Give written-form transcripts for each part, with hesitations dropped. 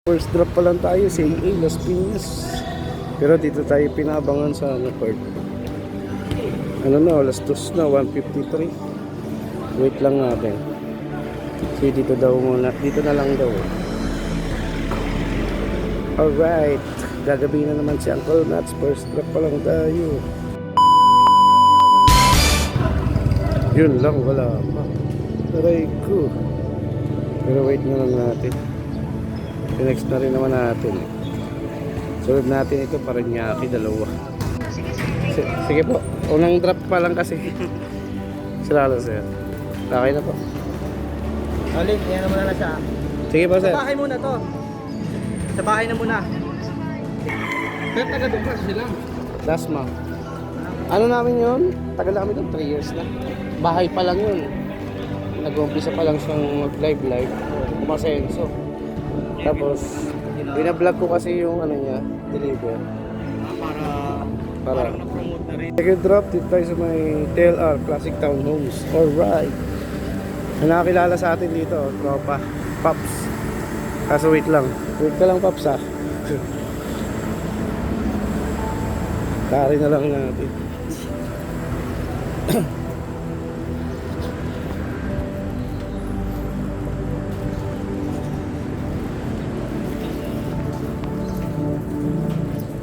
First drop pa lang tayo sa AA Las Piñas. Pero dito tayo pinabangan sa port. Ano na, alas 2 na, 1:53. Wait lang natin. Kasi dito daw muna, dito na lang daw. Alright, gagabi na naman si Uncle Nats. First drop pa lang tayo. Yun lang, wala pa. Aray ko. Pero wait na lang natin. Next na rin naman natin. Sunod natin ito, Paranaque, dalawa. Sige po, unang drop pa lang kasi. Salamat sir. Okay na po. Alin, yan naman na siya. Sige po sir. Sa bahay muna to. Sa bahay na muna. Pero taga doon pa sila. Dasma. Ano namin yun? Tagal na kami doon, 3 years na. Bahay pa lang yun. Nag-umpisa pa lang siyang mag-live. Umasenso. Tapos, binablog ko kasi yung ano niya, deliver. Para na-promote na rin. second drop, dito tayo sa may TLR, Classic Townhomes. Alright. May nakakilala sa atin dito, tropa, Pops. Kaso wait lang. Wait ka lang, Pops ha. Kari na lang natin.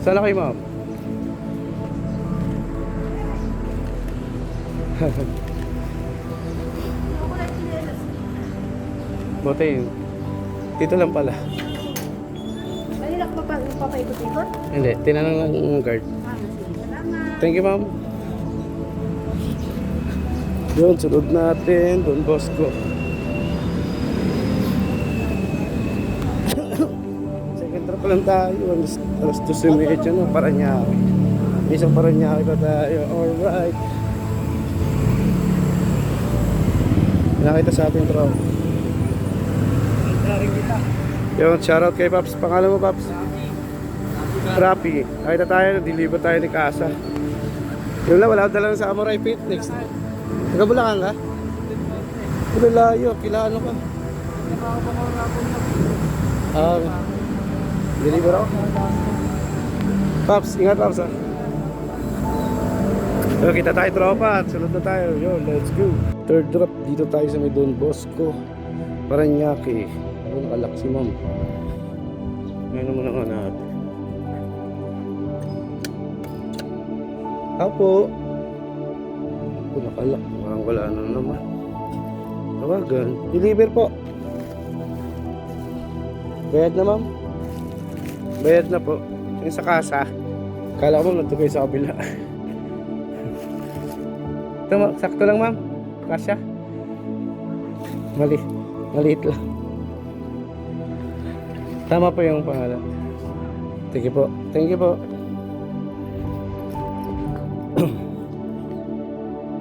Sana kayo, ma'am? Buti, dito lang pala. Kanina ko papaikot-ikot? Hindi, tinanong lang yung guard. Salamat. Thank you, ma'am. Yun, sunod natin. Don Bosco. Second drop pa lang tayo. Alas 2:30 na, Paranaque. Isang Paranaque pa tayo. Alright. Nakita sa ating drop. Yun, shoutout kay Paps. Pangalan mo, Paps? Rapi. Nakita tayo, deliver tayo ni Casa. Yun lang, wala dala sa Samurai Fitness. Taga Bulacan ka? Pero layo, kilano ka? Deliver ako? Paps, ingat Paps ha. So, kita tayo tropa at sunod na tayo. Yo, let's go. Third drop, dito tayo sa may Don Bosco, Paranaque. Ano nakalak si ma'am? Ngayon naman ang natin. Apo. Kung nakalak, parang wala na naman. Tawagan. Deliver po. Bayad na ma'am. Bayad na po. Yung sa kasa. Kala ko ma'am natugay sa kabila. Ito, sakto lang ma'am. Kasya. Maliit lang. Tama po yung pangalan. Thank you po. Thank you po.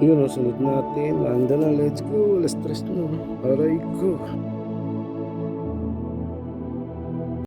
Yun, sunod natin. Manda na, let's go. Alas 3 na. Aray ko.